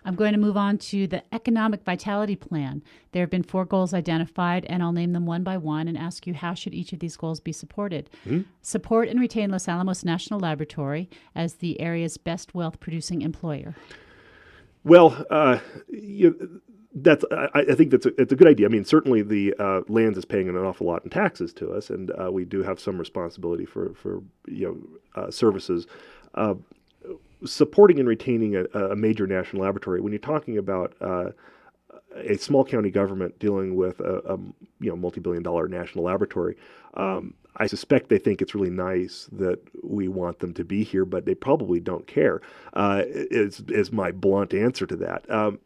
I'm going to move on to the Economic Vitality Plan. There have been 4 goals identified, and I'll name them one by one and ask you how should each of these goals be supported. Support and retain Los Alamos National Laboratory as the area's best wealth-producing employer. Well, I think it's a good idea. I mean, certainly the lands is paying an awful lot in taxes to us, and we do have some responsibility for services. Supporting and retaining a major national laboratory. When you're talking about a small county government dealing with a multi-billion-dollar national laboratory, I suspect they think it's really nice that we want them to be here, but they probably don't care. Is my blunt answer to that.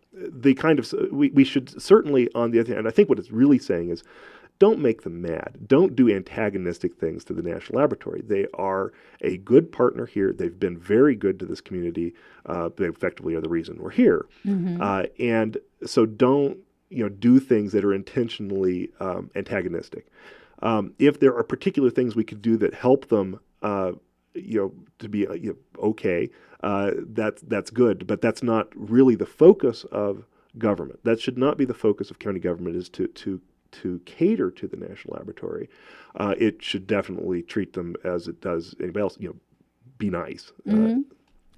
We should certainly, on the other hand, I think what it's really saying is, don't make them mad. Don't do antagonistic things to the National Laboratory. They are a good partner here. They've been very good to this community. They effectively are the reason we're here. And so don't do things that are intentionally antagonistic. If there are particular things we could do that help them, to be okay, that's good. But that's not really the focus of government. That should not be the focus of county government. Is to cater to the National Laboratory. It should definitely treat them as it does anybody else. Be nice.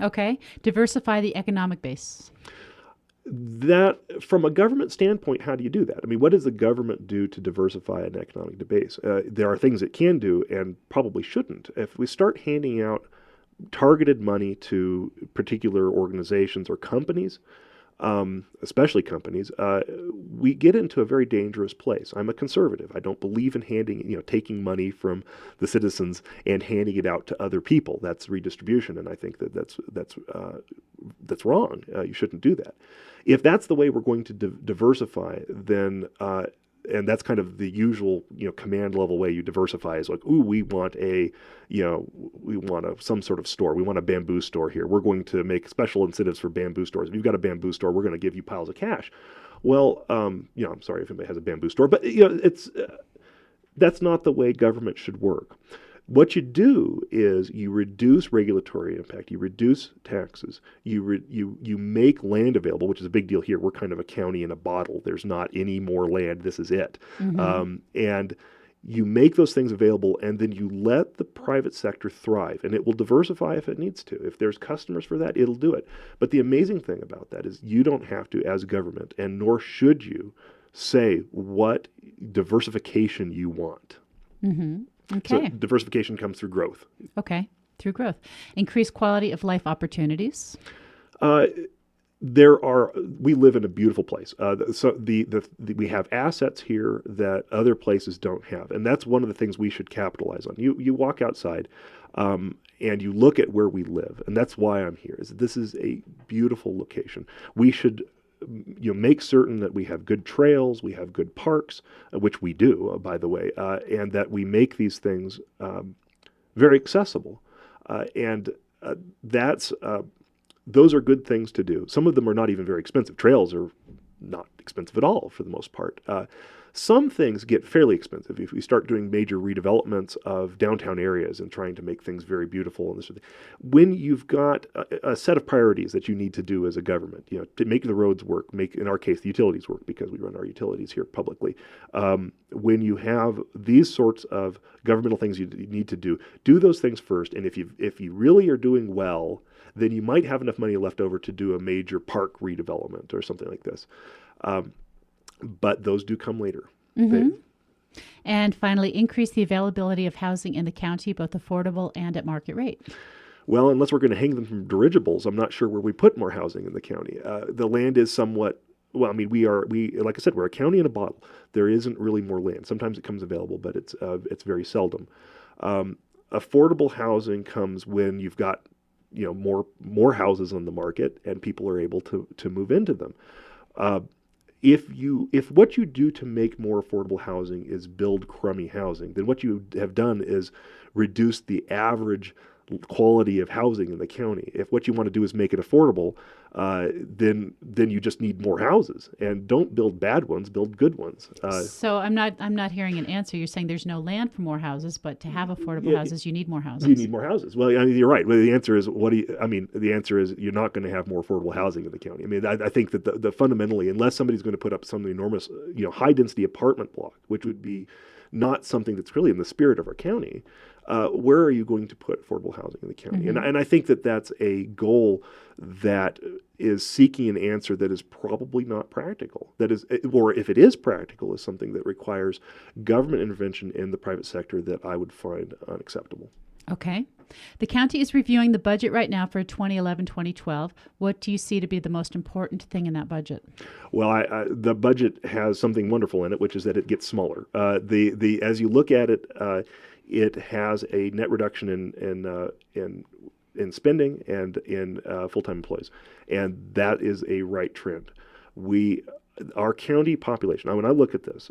Okay. Diversify the economic base. That, from a government standpoint, how do you do that? I mean, what does the government do to diversify an economic base? There are things it can do and probably shouldn't. If we start handing out targeted money to particular organizations or companies, especially companies, we get into a very dangerous place. I'm a conservative. I don't believe in taking money from the citizens and handing it out to other people. That's redistribution, and I think that's wrong. You shouldn't do that. If that's the way we're going to diversify, then and that's kind of the usual, command level way you diversify is like, ooh, we want some sort of store. We want a bamboo store here. We're going to make special incentives for bamboo stores. If you've got a bamboo store, we're going to give you piles of cash. Well, I'm sorry if anybody has a bamboo store, but that's not the way government should work. What you do is you reduce regulatory impact, you reduce taxes, you make land available, which is a big deal here. We're kind of a county in a bottle. There's not any more land. This is it. And you make those things available, and then you let the private sector thrive, and it will diversify if it needs to. If there's customers for that, it'll do it. But the amazing thing about that is you don't have to, as government, and nor should you, say what diversification you want. Okay. So diversification comes through growth. Okay, through growth. Increase quality of life opportunities. We live in a beautiful place. So we have assets here that other places don't have, and that's one of the things we should capitalize on. You walk outside, and you look at where we live, and that's why I'm here. This is a beautiful location. We should make certain that we have good trails, we have good parks, which we do, by the way, and that we make these things very accessible. Those are good things to do. Some of them are not even very expensive. Trails are not expensive at all for the most part. Some things get fairly expensive. If we start doing major redevelopments of downtown areas and trying to make things very beautiful and this sort of thing, when you've got a set of priorities that you need to do as a government, to make the roads work, in our case, the utilities work because we run our utilities here publicly. When you have these sorts of governmental things you need to do those things first. And if you really are doing well, then you might have enough money left over to do a major park redevelopment or something like this. But those do come later. And finally, increase the availability of housing in the county, both affordable and at market rate. Well, unless we're going to hang them from dirigibles, I'm not sure where we put more housing in the county. The land is somewhat, well, I mean, like I said, we're a county in a bottle. There isn't really more land. Sometimes it comes available, but it's very seldom. Affordable housing comes when you've got, more houses on the market and people are able to move into them. If what you do to make more affordable housing is build crummy housing, then what you have done is reduce the average quality of housing in the county. If what you want to do is make it affordable, then you just need more houses. And don't build bad ones, build good ones. So I'm not hearing an answer. You're saying there's no land for more houses, but to have affordable Yeah, houses, you need more houses. you need more houses. Well, I mean, you're right. Well, the answer is the answer is you're not going to have more affordable housing in the county. I mean, I think that the fundamentally, unless somebody's going to put up some enormous, high density apartment block, which would be not something that's really in the spirit of our county, where are you going to put affordable housing in the county? Mm-hmm. And I think that that's a goal that is seeking an answer that is probably not practical. That is, or if it is practical, is something that requires government intervention in the private sector that I would find unacceptable. Okay. The county is reviewing the budget right now for 2011-2012. What do you see to be the most important thing in that budget? Well, the budget has something wonderful in it, which is that it gets smaller. As you look at it, it has a net reduction in spending and in full-time employees, and that is a right trend. Our county population. Now, when I look at this,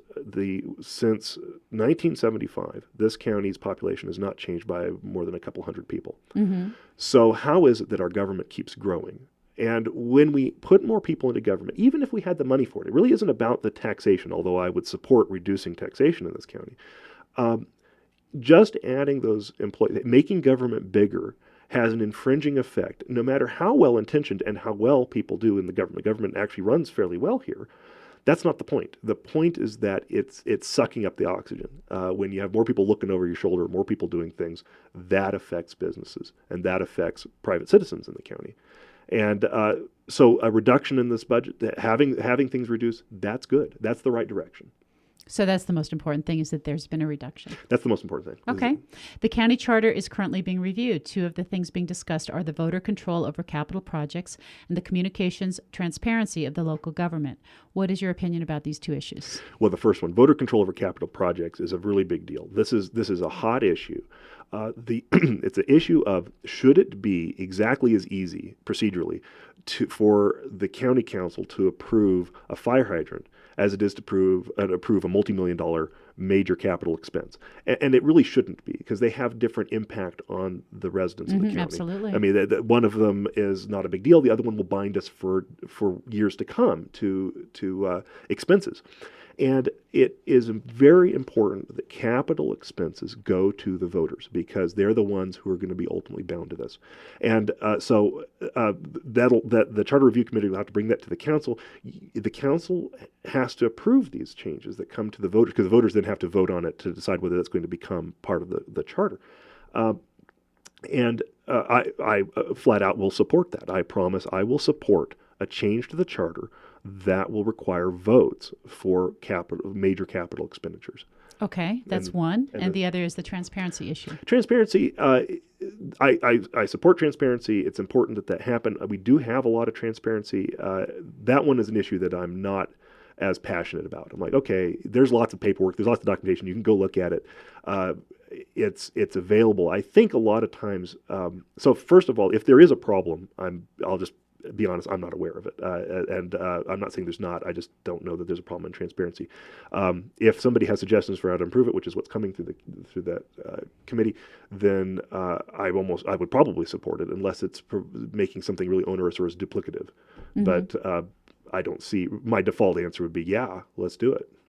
since 1975, this county's population has not changed by more than a couple hundred people. Mm-hmm. So how is it that our government keeps growing? And when we put more people into government, even if we had the money for it, it really isn't about the taxation, although I would support reducing taxation in this county. Just adding those employees, making government bigger, has an infringing effect, no matter how well-intentioned and how well people do in the government. Government actually runs fairly well here. That's not the point. The point is that it's sucking up the oxygen. When you have more people looking over your shoulder, more people doing things, that affects businesses, and that affects private citizens in the county. And so a reduction in this budget, having things reduced, that's good. That's the right direction. So that's the most important thing, is that there's been a reduction. That's the most important thing. Okay. The county charter is currently being reviewed. Two of the things being discussed are the voter control over capital projects and the communications transparency of the local government. What is your opinion about these two issues? Well, the first one, voter control over capital projects, is a really big deal. This is a hot issue. It's an issue of, should it be exactly as easy procedurally for the county council to approve a fire hydrant as it is to approve a multi-million-dollar major capital expense. And it really shouldn't be, because they have different impact on the residents of the county. Absolutely. I mean, one of them is not a big deal. The other one will bind us for years to come to expenses. And it is very important that capital expenses go to the voters, because they're the ones who are going to be ultimately bound to this. And so the Charter Review Committee will have to bring that to the council. The council has to approve these changes that come to the voters, because the voters then have to vote on it to decide whether that's going to become part of the charter. I flat out will support that. I promise I will support a change to the charter that will require votes for major capital expenditures. Okay, that's one. And the other is the transparency issue. Transparency, I support transparency. It's important that happen. We do have a lot of transparency. That one is an issue that I'm not as passionate about. I'm like, okay, there's lots of paperwork, there's lots of documentation. You can go look at it. It's available. I think a lot of times. So first of all, if there is a problem, I'll just be honest, I'm not aware of it. And I'm not saying there's not. I just don't know that there's a problem in transparency. If somebody has suggestions for how to improve it, which is what's coming through that committee, then I would probably support it, unless it's making something really onerous or is duplicative. Mm-hmm. But I don't see, my default answer would be, yeah, let's do it.